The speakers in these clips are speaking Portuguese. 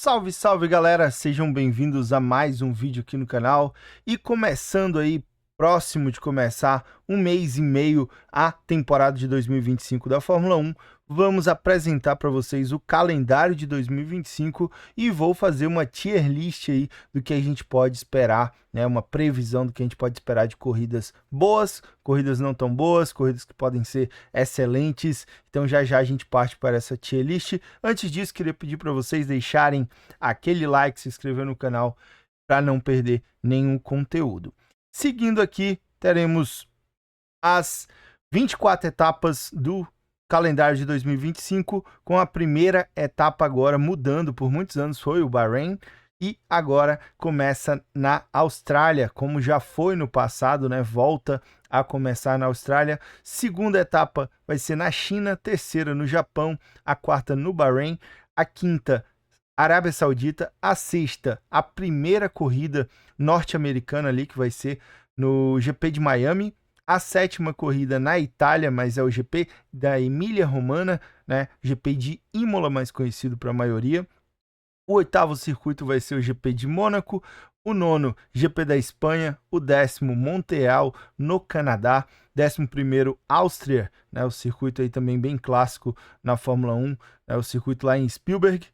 Salve, salve galera, sejam bem-vindos a mais um vídeo aqui no canal e começando aí, próximo de começar um mês e meio a temporada de 2025 da Fórmula 1, vamos apresentar para vocês o calendário de 2025 e vou fazer uma tier list aí do que a gente pode esperar, né, uma previsão do que a gente pode esperar de corridas boas, corridas não tão boas, corridas que podem ser excelentes. Então já já a gente parte para essa tier list. Antes disso, queria pedir para vocês deixarem aquele like, se inscrever no canal para não perder nenhum conteúdo. Seguindo aqui, teremos as 24 etapas do calendário de 2025, com a primeira etapa agora mudando, por muitos anos foi o Bahrein, e agora começa na Austrália, como já foi no passado, né? Volta a começar na Austrália. Segunda etapa vai ser na China, terceira no Japão, a quarta no Bahrein, a quinta Arábia Saudita, a sexta, a primeira corrida norte-americana ali, que vai ser no GP de Miami, a sétima corrida na Itália, mas é o GP da Emília-Romagna, né? GP de Imola, mais conhecido para a maioria. O oitavo circuito vai ser o GP de Mônaco, o nono GP da Espanha, o décimo Montreal, no Canadá, 11º Áustria, né? O circuito aí também bem clássico na Fórmula 1, né? O circuito lá em Spielberg.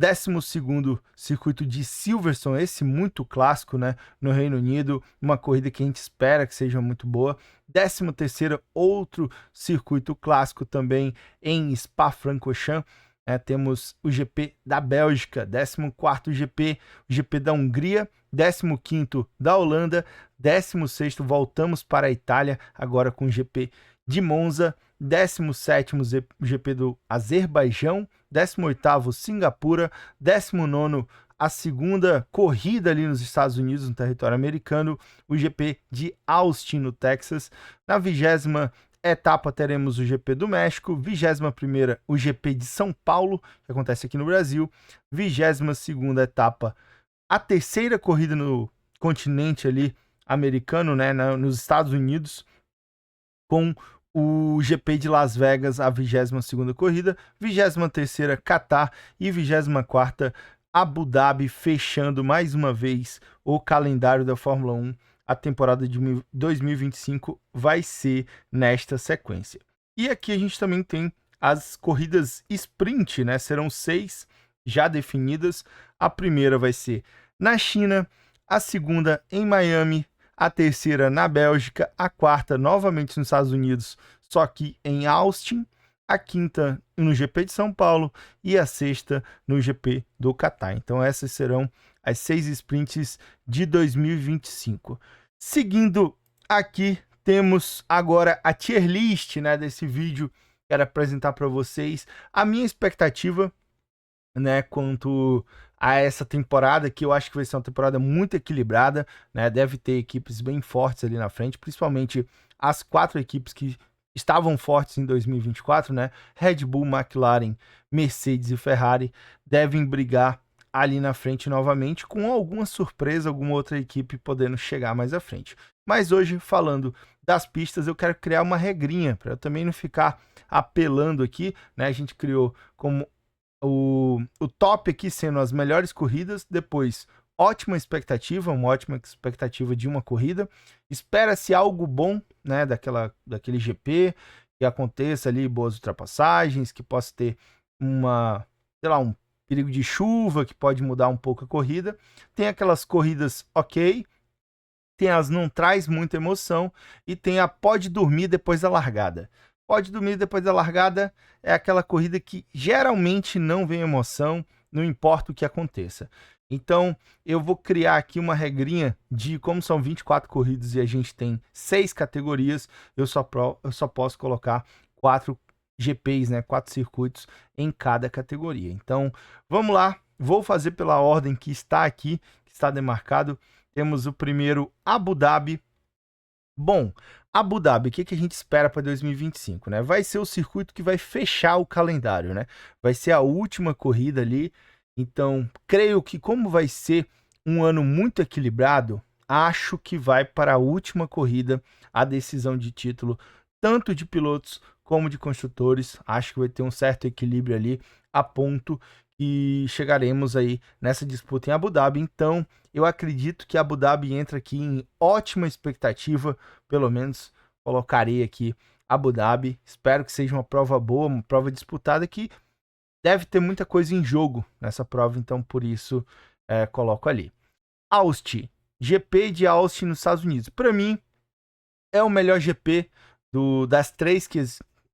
12º circuito de Silverstone, esse muito clássico, né, no Reino Unido, uma corrida que a gente espera que seja muito boa. 13º, outro circuito clássico também em Spa-Francorchamps. Temos o GP da Bélgica, 14º GP, o GP da Hungria, 15º da Holanda, 16º voltamos para a Itália, agora com o GP de Monza, 17º GP do Azerbaijão, 18º Singapura, 19º a segunda corrida ali nos Estados Unidos, no território americano, o GP de Austin, no Texas. Na 20ª etapa teremos o GP do México, 21ª o GP de São Paulo, que acontece aqui no Brasil, 22ª etapa, a terceira corrida no continente ali americano, né, nos Estados Unidos, com o GP de Las Vegas, a 22ª corrida, 23ª Qatar e 24ª Abu Dhabi, fechando mais uma vez o calendário da Fórmula 1. A temporada de 2025 vai ser nesta sequência. E aqui a gente também tem as corridas sprint, né? Serão 6 já definidas. A primeira vai ser na China, a segunda em Miami, a terceira na Bélgica, a quarta novamente nos Estados Unidos, só que em Austin, a quinta no GP de São Paulo e a sexta no GP do Catar. Então essas serão as 6 sprints de 2025. Seguindo aqui, temos agora a tier list, né, desse vídeo. Quero apresentar para vocês a minha expectativa, né, quanto a essa temporada, que eu acho que vai ser uma temporada muito equilibrada, né? Deve ter equipes bem fortes ali na frente, principalmente as 4 equipes que estavam fortes em 2024, né? Red Bull, McLaren, Mercedes e Ferrari devem brigar ali na frente novamente, com alguma surpresa, alguma outra equipe podendo chegar mais à frente. Mas hoje, falando das pistas, eu quero criar uma regrinha, para eu também não ficar apelando aqui, né? A gente criou como o top aqui sendo as melhores corridas, depois ótima expectativa, uma ótima expectativa de uma corrida, espera-se algo bom, né, daquele GP, que aconteça ali boas ultrapassagens, que possa ter um perigo de chuva, que pode mudar um pouco a corrida, tem aquelas corridas ok, tem as não traz muita emoção, e tem a pode dormir depois da largada. Pode dormir depois da largada é aquela corrida que geralmente não vem emoção, não importa o que aconteça. Então, eu vou criar aqui uma regrinha de como são 24 corridas e a gente tem 6 categorias, eu só posso colocar 4 GPs, né, 4 circuitos em cada categoria. Então, vamos lá, vou fazer pela ordem que está aqui, que está demarcado. Temos o primeiro Abu Dhabi. Bom, Abu Dhabi, o que a gente espera para 2025, né? Vai ser o circuito que vai fechar o calendário, né? Vai ser a última corrida ali. Então, creio que como vai ser um ano muito equilibrado, acho que vai para a última corrida a decisão de título, tanto de pilotos como de construtores. Acho que vai ter um certo equilíbrio ali, a ponto que chegaremos aí nessa disputa em Abu Dhabi. Então, eu acredito que Abu Dhabi entra aqui em ótima expectativa, pelo menos colocarei aqui Abu Dhabi. Espero que seja uma prova boa, uma prova disputada, que deve ter muita coisa em jogo nessa prova, então por isso coloco ali. Austin, GP de Austin nos Estados Unidos. Para mim, é o melhor GP das 3 que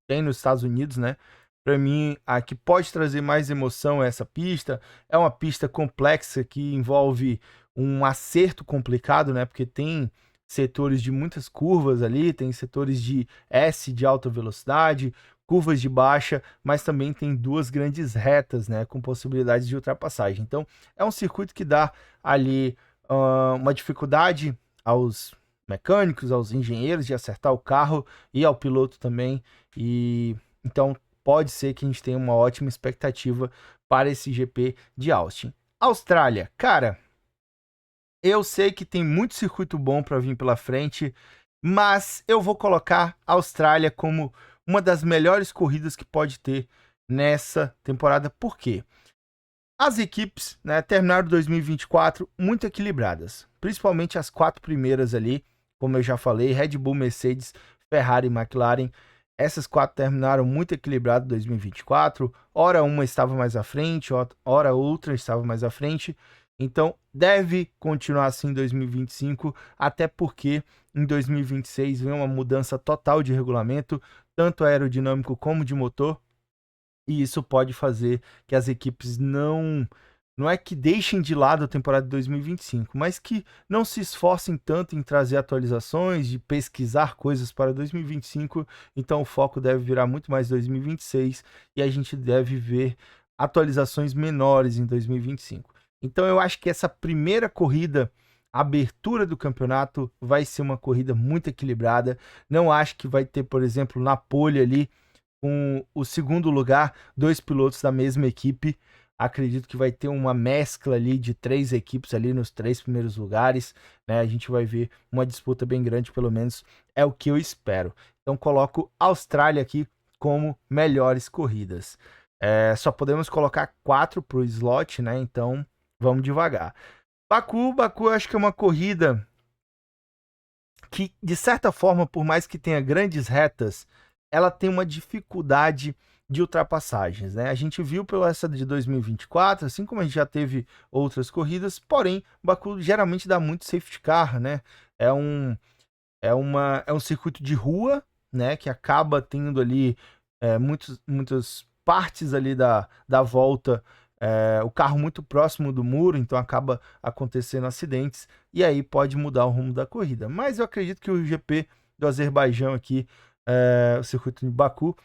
tem nos Estados Unidos, né? Para mim, a que pode trazer mais emoção é essa pista. É uma pista complexa que envolve um acerto complicado, né? Porque tem setores de muitas curvas ali, tem setores de S de alta velocidade, curvas de baixa, mas também tem 2 grandes retas, né? Com possibilidades de ultrapassagem. Então, é um circuito que dá ali uma dificuldade aos mecânicos, aos engenheiros de acertar o carro e ao piloto também. E então pode ser que a gente tenha uma ótima expectativa para esse GP de Austin. Austrália, cara, eu sei que tem muito circuito bom para vir pela frente, mas eu vou colocar a Austrália como uma das melhores corridas que pode ter nessa temporada. Por quê? As equipes, né, terminaram 2024 muito equilibradas, principalmente as 4 primeiras ali, como eu já falei, Red Bull, Mercedes, Ferrari e McLaren. Essas 4 terminaram muito equilibrado em 2024, ora uma estava mais à frente, ora outra estava mais à frente, então deve continuar assim em 2025, até porque em 2026 vem uma mudança total de regulamento, tanto aerodinâmico como de motor, e isso pode fazer que as equipes não é que deixem de lado a temporada de 2025, mas que não se esforcem tanto em trazer atualizações, de pesquisar coisas para 2025. Então o foco deve virar muito mais 2026 e a gente deve ver atualizações menores em 2025. Então eu acho que essa primeira corrida, a abertura do campeonato, vai ser uma corrida muito equilibrada. Não acho que vai ter, por exemplo, na pole ali, com o segundo lugar, 2 pilotos da mesma equipe. Acredito que vai ter uma mescla ali de 3 equipes ali nos 3 primeiros lugares, né? A gente vai ver uma disputa bem grande, pelo menos é o que eu espero. Então coloco a Austrália aqui como melhores corridas. Só podemos colocar 4 para o slot, né? Então vamos devagar. Baku eu acho que é uma corrida que, de certa forma, por mais que tenha grandes retas, ela tem uma dificuldade de ultrapassagens, né? A gente viu pela essa de 2024, assim como a gente já teve outras corridas, porém, Baku geralmente dá muito safety car, né? É um circuito de rua, né? Que acaba tendo ali muitas partes ali da volta, o carro muito próximo do muro, então acaba acontecendo acidentes, e aí pode mudar o rumo da corrida. Mas eu acredito que o GP do Azerbaijão aqui, o circuito de Baku,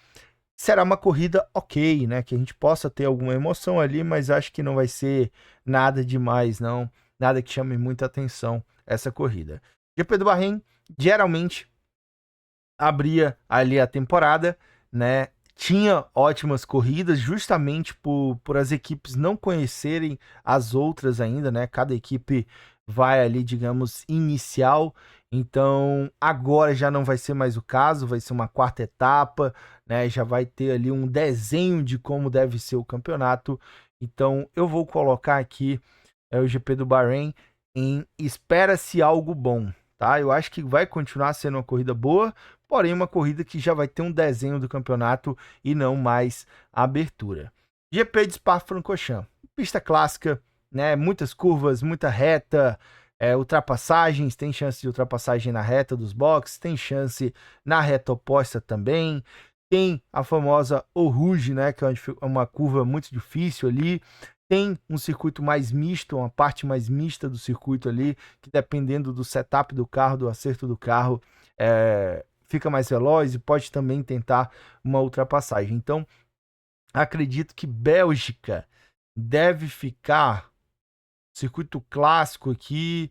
será uma corrida ok, né? Que a gente possa ter alguma emoção ali, mas acho que não vai ser nada demais, não. Nada que chame muita atenção essa corrida. GP do Bahrein geralmente abria ali a temporada, né? Tinha ótimas corridas, justamente por as equipes não conhecerem as outras ainda, né? Cada equipe vai ali, digamos, inicial. Então, agora já não vai ser mais o caso, vai ser uma 4ª etapa, né? Já vai ter ali um desenho de como deve ser o campeonato. Então, eu vou colocar aqui o GP do Bahrein em espera-se algo bom, tá? Eu acho que vai continuar sendo uma corrida boa, porém uma corrida que já vai ter um desenho do campeonato e não mais a abertura. GP de Spa-Francorchamps, pista clássica, né? Muitas curvas, muita reta, ultrapassagens, tem chance de ultrapassagem na reta dos boxes, tem chance na reta oposta também. Tem a famosa Eau Rouge, né? Que é uma curva muito difícil ali. Tem um circuito mais misto, uma parte mais mista do circuito ali, que dependendo do setup do carro, do acerto do carro, fica mais veloz e pode também tentar uma ultrapassagem. Então, acredito que Bélgica deve ficar circuito clássico aqui,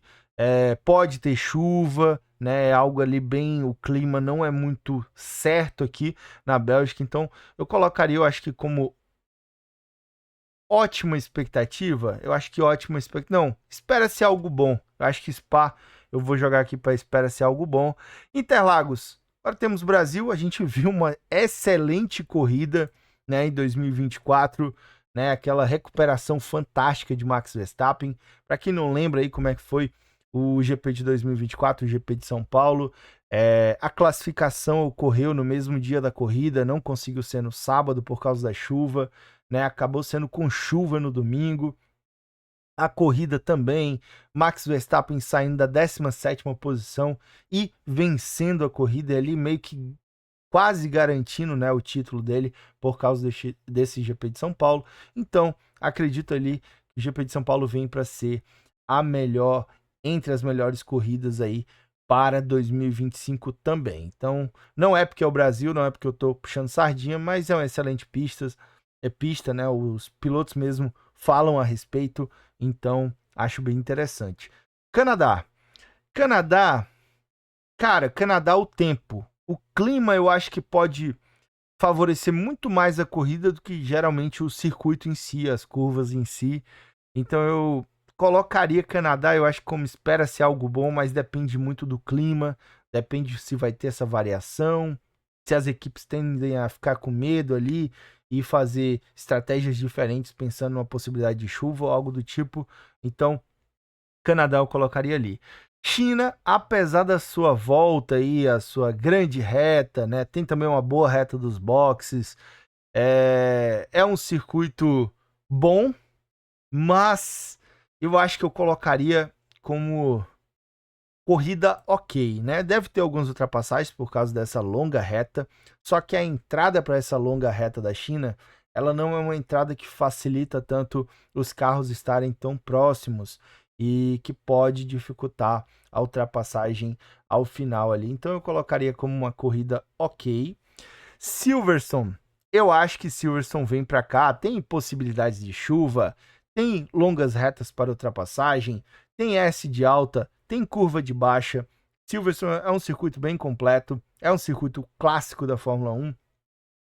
pode ter chuva, né? Algo ali bem, o clima não é muito certo aqui na Bélgica, então eu colocaria, eu acho que como ótima expectativa, eu acho que ótima expectativa, não, espera-se algo bom, eu acho que Spa, eu vou jogar aqui para espera-se algo bom. Interlagos, agora temos Brasil, a gente viu uma excelente corrida, né, em 2024, né? Aquela recuperação fantástica de Max Verstappen. Para quem não lembra aí como é que foi o GP de 2024, o GP de São Paulo, a classificação ocorreu no mesmo dia da corrida, não conseguiu ser no sábado por causa da chuva, né? Acabou sendo com chuva no domingo. A corrida também, Max Verstappen saindo da 17ª posição e vencendo a corrida ali, meio que quase garantindo, né, o título dele por causa desse GP de São Paulo. Então, acredito ali que o GP de São Paulo vem para ser a melhor, entre as melhores corridas aí para 2025 também. Então, não é porque é o Brasil, não é porque eu tô puxando sardinha, mas é uma excelente pista, né? Os pilotos mesmo falam a respeito, então acho bem interessante. Canadá. Canadá, cara, Canadá, o tempo. O clima eu acho que pode favorecer muito mais a corrida do que geralmente o circuito em si, as curvas em si. Então eu colocaria Canadá, eu acho que como espera-se algo bom, mas depende muito do clima, depende se vai ter essa variação, se as equipes tendem a ficar com medo ali e fazer estratégias diferentes pensando numa possibilidade de chuva ou algo do tipo. Então, Canadá eu colocaria ali. China, apesar da sua volta aí, a sua grande reta, né? Tem também uma boa reta dos boxes. É um circuito bom, mas eu acho que eu colocaria como corrida ok, né? Deve ter algumas ultrapassagens por causa dessa longa reta, só que a entrada para essa longa reta da China, ela não é uma entrada que facilita tanto os carros estarem tão próximos e que pode dificultar a ultrapassagem ao final ali. Então eu colocaria como uma corrida ok. Silverstone, eu acho que Silverstone vem para cá, tem possibilidades de chuva, tem longas retas para ultrapassagem, tem S de alta, tem curva de baixa. Silverstone é um circuito bem completo, é um circuito clássico da Fórmula 1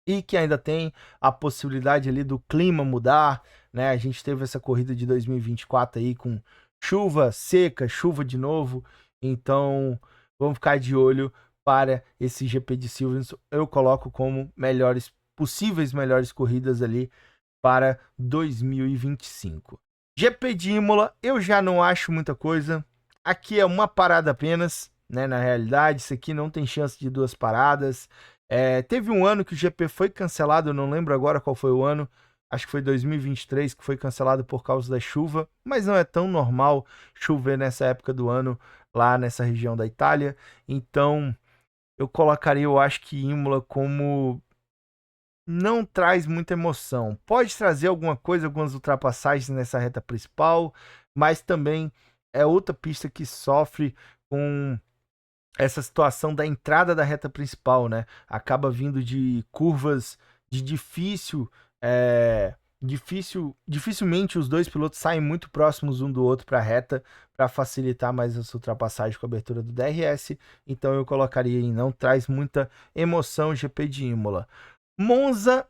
e que ainda tem a possibilidade ali do clima mudar, né? A gente teve essa corrida de 2024 aí com chuva seca, chuva de novo, então vamos ficar de olho para esse GP de Silverstone. Eu coloco como possíveis melhores corridas ali para 2025. GP de Imola, eu já não acho muita coisa. Aqui é uma parada apenas, né? Na realidade, isso aqui não tem chance de duas paradas. Teve um ano que o GP foi cancelado, eu não lembro agora qual foi o ano. Acho que foi 2023 que foi cancelado por causa da chuva, mas não é tão normal chover nessa época do ano lá nessa região da Itália. Então, eu colocaria, eu acho que Imola como não traz muita emoção. Pode trazer alguma coisa, algumas ultrapassagens nessa reta principal, mas também é outra pista que sofre com essa situação da entrada da reta principal, né? Acaba vindo de curvas de dificilmente os dois pilotos saem muito próximos um do outro para a reta para facilitar mais essa ultrapassagem com a abertura do DRS. Então eu colocaria em não traz muita emoção o GP de Imola. Monza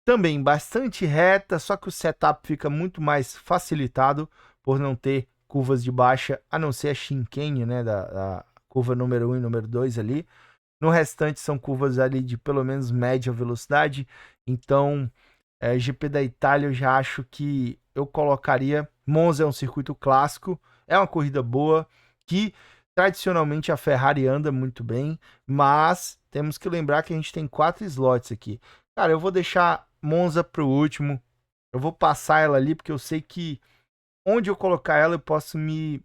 também bastante reta, só que o setup fica muito mais facilitado por não ter curvas de baixa, a não ser a chicane, né, da curva número 1 e número 2 ali. No restante são curvas ali de pelo menos média velocidade. Então, GP da Itália eu já acho que eu colocaria. Monza é um circuito clássico, é uma corrida boa, que tradicionalmente a Ferrari anda muito bem, mas temos que lembrar que a gente tem 4 slots aqui. Cara, eu vou deixar Monza pro último. Eu vou passar ela ali porque eu sei que onde eu colocar ela eu posso me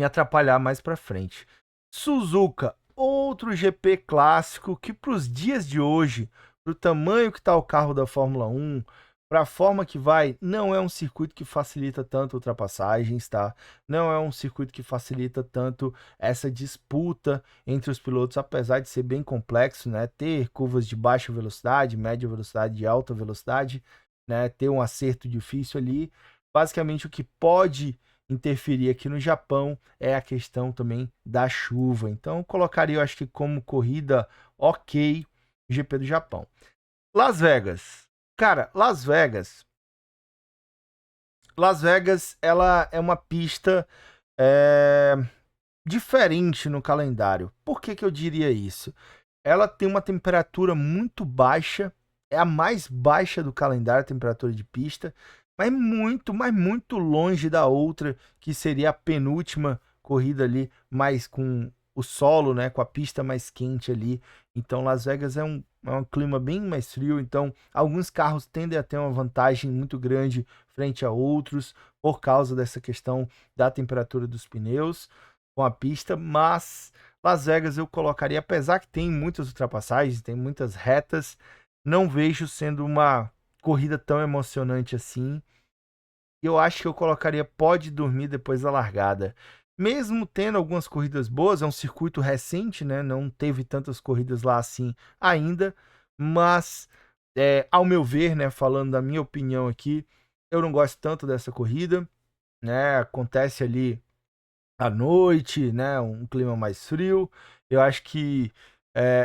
atrapalhar mais para frente. Suzuka, outro GP clássico que para os dias de hoje, para o tamanho que está o carro da Fórmula 1, para a forma que vai, não é um circuito que facilita tanto ultrapassagens, tá? Não é um circuito que facilita tanto essa disputa entre os pilotos, apesar de ser bem complexo, né? Ter curvas de baixa velocidade, média velocidade e alta velocidade, né? Ter um acerto difícil ali. Basicamente, o que pode interferir aqui no Japão é a questão também da chuva. Então, eu colocaria, eu acho que como corrida ok, o GP do Japão. Las Vegas. Cara, Las Vegas, ela é uma pista diferente no calendário. Por que que eu diria isso? Ela tem uma temperatura muito baixa é a mais baixa do calendário, a temperatura de pista, mas muito longe da outra, que seria a penúltima corrida ali, mais com o solo, né, com a pista mais quente ali. Então Las Vegas é um clima bem mais frio, então alguns carros tendem a ter uma vantagem muito grande frente a outros por causa dessa questão da temperatura dos pneus com a pista, mas Las Vegas eu colocaria, apesar que tem muitas ultrapassagens, tem muitas retas, não vejo sendo uma corrida tão emocionante assim. Eu acho que eu colocaria pode dormir depois da largada. Mesmo tendo algumas corridas boas, é um circuito recente, né? Não teve tantas corridas lá assim ainda, mas ao meu ver, né, falando da minha opinião aqui, eu não gosto tanto dessa corrida, né? Acontece ali à noite, né? Um clima mais frio. Eu acho que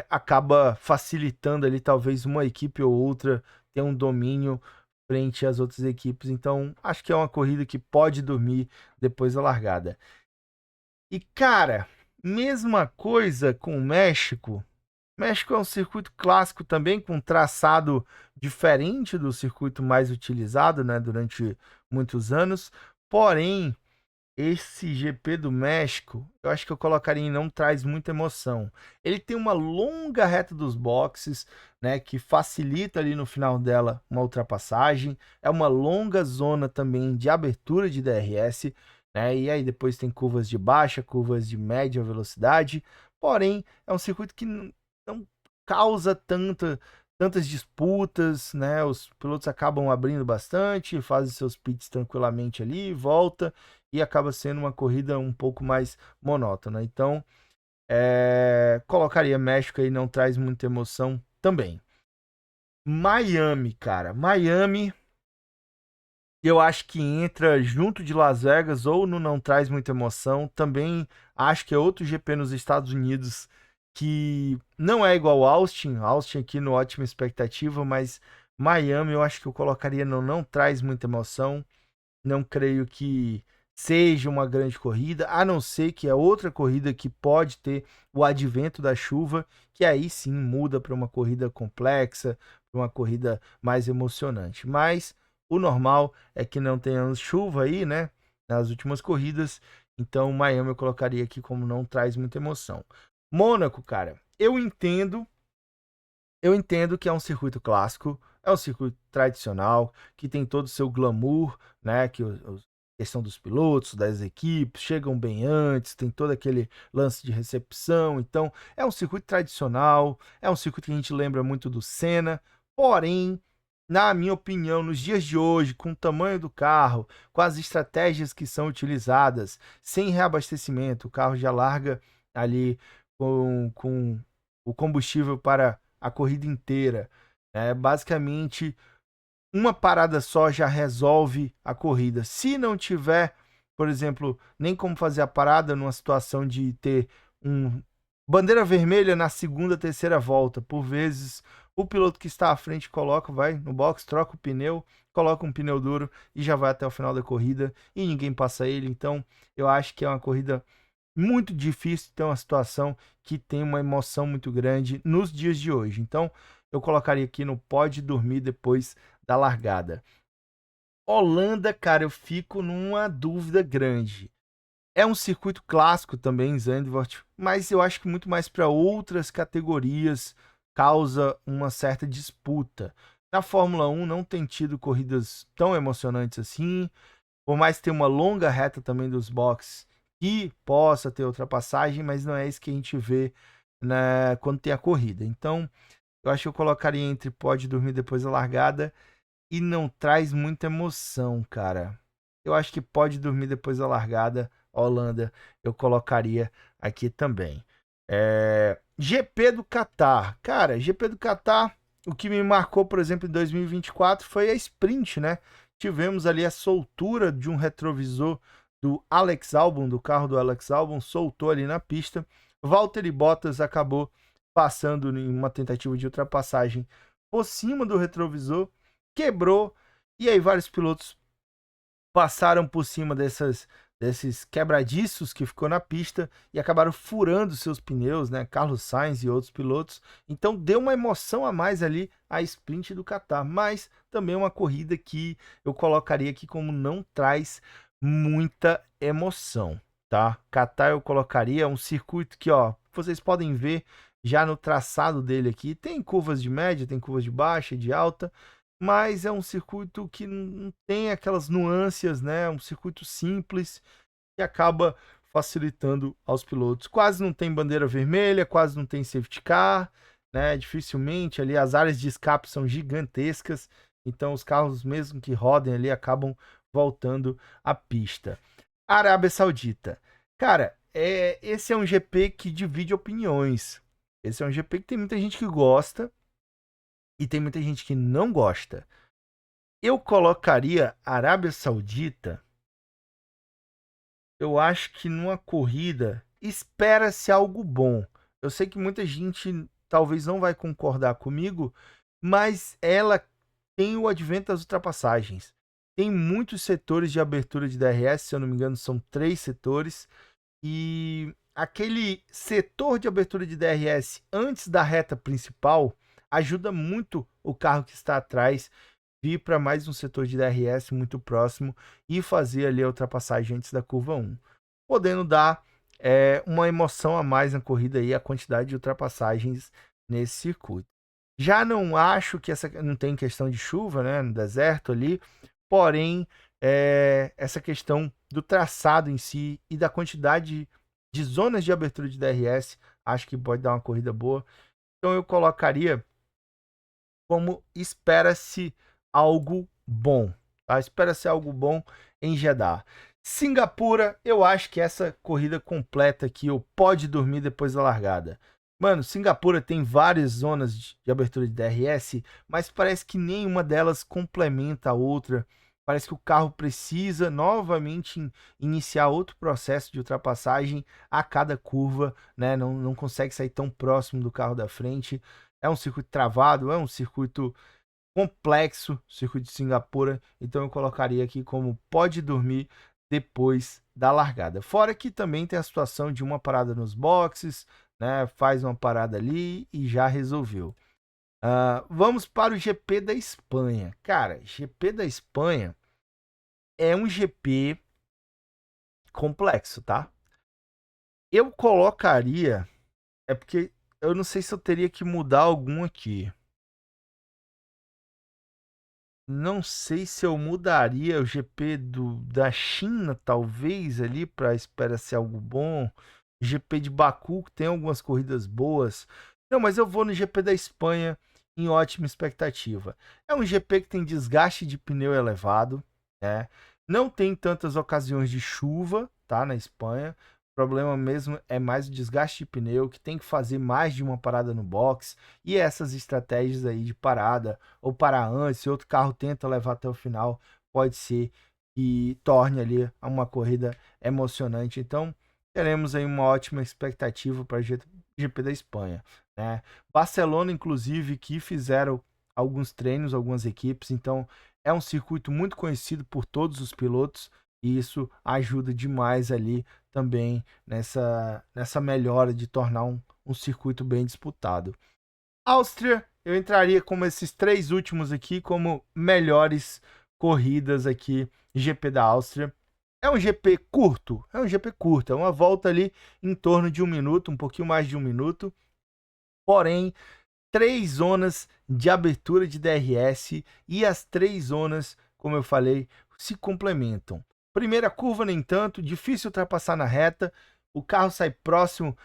acaba facilitando ali talvez uma equipe ou outra ter um domínio frente às outras equipes. Então, acho que é uma corrida que pode dormir depois da largada. E cara, mesma coisa com o México. México é um circuito clássico também com um traçado diferente do circuito mais utilizado, né, durante muitos anos. Porém, esse GP do México, eu acho que eu colocaria em não traz muita emoção. Ele tem uma longa reta dos boxes, né, que facilita ali no final dela uma ultrapassagem. É uma longa zona também de abertura de DRS, né? E aí depois tem curvas de baixa, curvas de média velocidade. Porém, é um circuito que não causa tantas disputas, né? Os pilotos acabam abrindo bastante, fazem seus pits tranquilamente ali, volta e acaba sendo uma corrida um pouco mais monótona. Então, colocaria México aí, não traz muita emoção também. Miami, cara. Miami, eu acho que entra junto de Las Vegas ou no não traz muita emoção. Também acho que é outro GP nos Estados Unidos que não é igual ao Austin. Austin aqui no Ótima Expectativa, mas Miami eu acho que eu colocaria no não traz muita emoção. Não creio que seja uma grande corrida, a não ser que é outra corrida que pode ter o advento da chuva, que aí sim muda para uma corrida complexa, para uma corrida mais emocionante. Mas o normal é que não tenhamos chuva aí, né, nas últimas corridas. Então, Miami eu colocaria aqui como não traz muita emoção. Mônaco, cara, eu entendo que é um circuito clássico, é um circuito tradicional, que tem todo o seu glamour, né? Que questão dos pilotos, das equipes, chegam bem antes, tem todo aquele lance de recepção. Então, é um circuito tradicional, é um circuito que a gente lembra muito do Senna, porém, na minha opinião, nos dias de hoje, com o tamanho do carro, com as estratégias que são utilizadas, sem reabastecimento, o carro já larga ali com o combustível para a corrida inteira. Basicamente, uma parada só já resolve a corrida. Se não tiver, por exemplo, nem como fazer a parada numa situação de ter um bandeira vermelha na segunda, terceira volta, por vezes o piloto que está à frente vai no box, troca o pneu, coloca um pneu duro e já vai até o final da corrida e ninguém passa ele. Então, eu acho que é uma corrida muito difícil ter uma situação que tem uma emoção muito grande nos dias de hoje. Então, eu colocaria aqui no pode dormir depois da largada. Holanda, cara, eu fico numa dúvida grande. É um circuito clássico também, Zandvoort, mas eu acho que muito mais para outras categorias causa uma certa disputa. Na Fórmula 1 não tem tido corridas tão emocionantes assim, por mais que tenha uma longa reta também dos boxes que possa ter ultrapassagem, mas não é isso que a gente vê, né, quando tem a corrida. Então, eu acho que eu colocaria entre pode dormir depois da largada e não traz muita emoção, cara. Eu acho que pode dormir depois da largada, Holanda, eu colocaria aqui também. GP do Catar. Cara, GP do Catar, o que me marcou, por exemplo, em 2024 foi a sprint, né? Tivemos ali a soltura de um retrovisor do Alex Albon, do carro do Alex Albon, soltou ali na pista. Valtteri Bottas acabou passando em uma tentativa de ultrapassagem por cima do retrovisor, quebrou, e aí vários pilotos passaram por cima desses quebradiços que ficou na pista e acabaram furando seus pneus, né? Carlos Sainz e outros pilotos. Então deu uma emoção a mais ali a sprint do Qatar, mas também uma corrida que eu colocaria aqui como não traz muita emoção, tá? Qatar eu colocaria um circuito que, ó, vocês podem ver já no traçado dele aqui, tem curvas de média, tem curvas de baixa, de alta, mas é um circuito que não tem aquelas nuances, né? Um circuito simples que acaba facilitando aos pilotos. Quase não tem bandeira vermelha, quase não tem safety car, né? Dificilmente ali as áreas de escape são gigantescas, então os carros mesmo que rodem ali acabam voltando à pista. Arábia Saudita. Cara, esse é um GP que divide opiniões. Esse é um GP que tem muita gente que gosta e tem muita gente que não gosta. Eu colocaria Arábia Saudita, eu acho que numa corrida espera-se algo bom. Eu sei que muita gente talvez não vai concordar comigo, mas ela tem o advento das ultrapassagens. Tem muitos setores de abertura de DRS, se eu não me engano, são 3 setores. E aquele setor de abertura de DRS antes da reta principal ajuda muito o carro que está atrás vir para mais um setor de DRS muito próximo e fazer ali a ultrapassagem antes da curva 1, podendo dar uma emoção a mais na corrida aí, a quantidade de ultrapassagens nesse circuito. Já não acho que essa não tem questão de chuva, né, no deserto ali, porém essa questão do traçado em si e da quantidade de zonas de abertura de DRS, acho que pode dar uma corrida boa. Então eu colocaria como espera-se algo bom, tá? Espera-se algo bom em Jeddah. Singapura, eu acho que essa corrida completa aqui, ou pode dormir depois da largada. Mano, Singapura tem várias zonas de abertura de DRS, mas parece que nenhuma delas complementa a outra. Parece que o carro precisa novamente iniciar outro processo de ultrapassagem a cada curva, né? Não consegue sair tão próximo do carro da frente. É um circuito travado, é um circuito complexo, circuito de Singapura, então eu colocaria aqui como pode dormir depois da largada. Fora que também tem a situação de uma parada nos boxes, né? Faz uma parada ali e já resolveu. Vamos para o GP da Espanha. Cara, GP da Espanha é um GP complexo, tá? Eu colocaria, é porque eu não sei se eu teria que mudar algum aqui. Não sei se eu mudaria o GP da China, talvez, ali, para esperar ser algo bom. GP de Baku, que tem algumas corridas boas. Não, mas eu vou no GP da Espanha em ótima expectativa. É um GP que tem desgaste de pneu elevado, né? Não tem tantas ocasiões de chuva, tá, na Espanha. O problema mesmo é mais o desgaste de pneu, que tem que fazer mais de uma parada no box. E essas estratégias aí de parada, ou parar antes, se outro carro tenta levar até o final, pode ser que torne ali uma corrida emocionante. Então, teremos aí uma ótima expectativa para o GP da Espanha, né? Barcelona, inclusive, que fizeram alguns treinos, algumas equipes, então é um circuito muito conhecido por todos os pilotos e isso ajuda demais ali também nessa melhora de tornar um circuito bem disputado. Áustria, eu entraria como esses 3 últimos aqui como melhores corridas aqui, GP da Áustria. É um GP curto, é uma volta ali em torno de 1 minuto, um pouquinho mais de 1 minuto, porém 3 zonas de abertura de DRS e as 3 zonas, como eu falei, se complementam. Primeira curva, nem tanto, difícil ultrapassar na reta, o carro sai próximo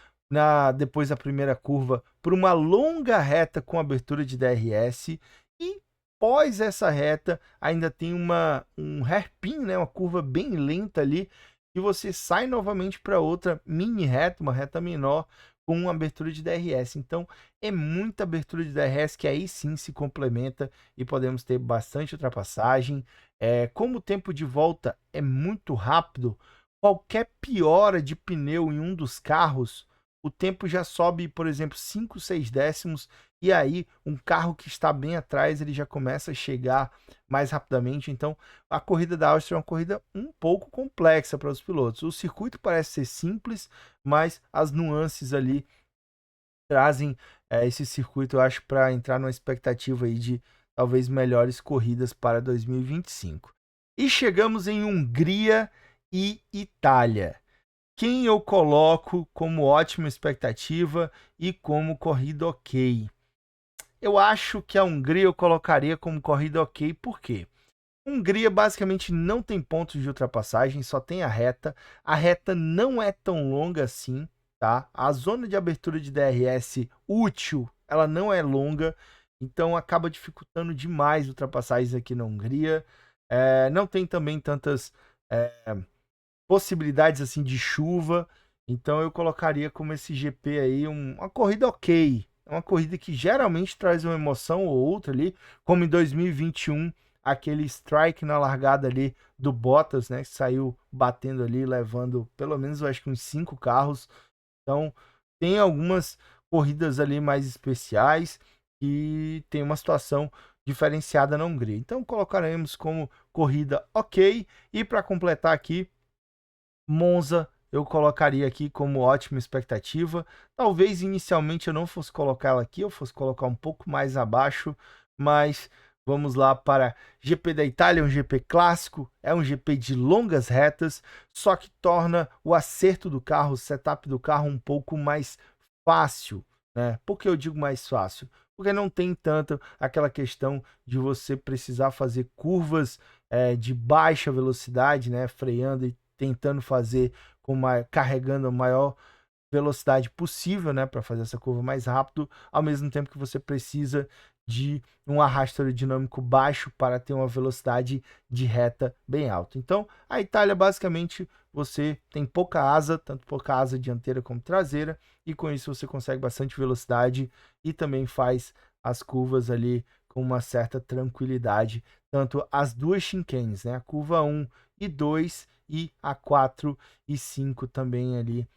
depois da primeira curva por uma longa reta com abertura de DRS e após essa reta ainda tem um hairpin, né, uma curva bem lenta ali e você sai novamente para outra mini reta, uma reta menor com uma abertura de DRS. Então é muita abertura de DRS que aí sim se complementa e podemos ter bastante ultrapassagem. Como o tempo de volta é muito rápido, qualquer piora de pneu em um dos carros, o tempo já sobe, por exemplo, 5, 6 décimos, e aí um carro que está bem atrás, ele já começa a chegar mais rapidamente. Então, a corrida da Áustria é uma corrida um pouco complexa para os pilotos. O circuito parece ser simples, mas as nuances ali trazem esse circuito, eu acho, para entrar numa expectativa aí de talvez melhores corridas para 2025. E chegamos em Hungria e Itália. Quem eu coloco como ótima expectativa e como corrida ok? Eu acho que a Hungria eu colocaria como corrida ok, por quê? Hungria basicamente não tem pontos de ultrapassagem, só tem a reta. A reta não é tão longa assim, tá? A zona de abertura de DRS útil, ela não é longa, então acaba dificultando demais ultrapassagens aqui na Hungria. Não tem também tantas possibilidades assim de chuva, então eu colocaria como esse GP aí uma corrida ok. É uma corrida que geralmente traz uma emoção ou outra ali, como em 2021, aquele strike na largada ali do Bottas, né, que saiu batendo ali, levando pelo menos eu acho que uns 5 carros. Então, tem algumas corridas ali mais especiais e tem uma situação diferenciada na Hungria. Então, colocaremos como corrida ok. E para completar aqui, Monza eu colocaria aqui como ótima expectativa. Talvez inicialmente eu não fosse colocar ela aqui, eu fosse colocar um pouco mais abaixo, mas vamos lá para GP da Itália, um GP clássico, é um GP de longas retas, só que torna o acerto do carro, o setup do carro um pouco mais fácil, né? Por que eu digo mais fácil? Porque não tem tanto aquela questão de você precisar fazer curvas de baixa velocidade, né? Freando e tentando fazer carregando a maior velocidade possível, né, para fazer essa curva mais rápido, ao mesmo tempo que você precisa de um arrasto aerodinâmico baixo para ter uma velocidade de reta bem alta. Então, a Itália basicamente você tem pouca asa, tanto pouca asa dianteira como traseira, e com isso você consegue bastante velocidade e também faz as curvas ali com uma certa tranquilidade, tanto as duas chincanes, né, a curva 1 e 2 e a 4 e 5 também ali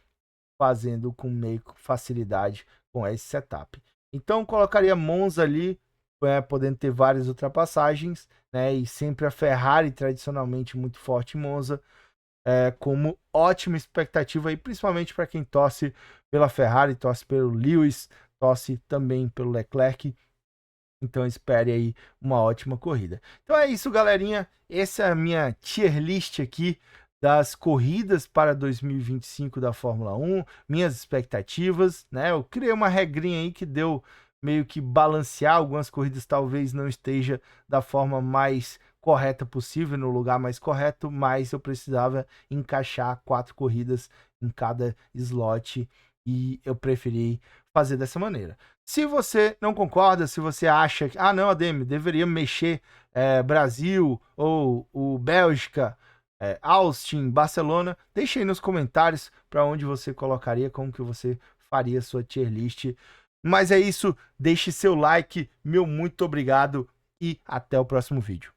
fazendo com meio facilidade com esse setup. Então colocaria Monza ali, podendo ter várias ultrapassagens, né? E sempre a Ferrari tradicionalmente muito forte em Monza, como ótima expectativa aí, principalmente para quem torce pela Ferrari, torce pelo Lewis, torce também pelo Leclerc. Então espere aí uma ótima corrida. Então é isso, galerinha. Essa é a minha tier list aqui das corridas para 2025 da Fórmula 1, minhas expectativas, né? Eu criei uma regrinha aí que deu meio que balancear algumas corridas, talvez não esteja da forma mais correta possível, no lugar mais correto, mas eu precisava encaixar 4 corridas em cada slot e eu preferi fazer dessa maneira. Se você não concorda, se você acha que, não, Ademir, deveria mexer Brasil ou o Bélgica, Austin, Barcelona, deixe aí nos comentários para onde você colocaria, como que você faria sua tier list. Mas é isso, deixe seu like, meu muito obrigado e até o próximo vídeo.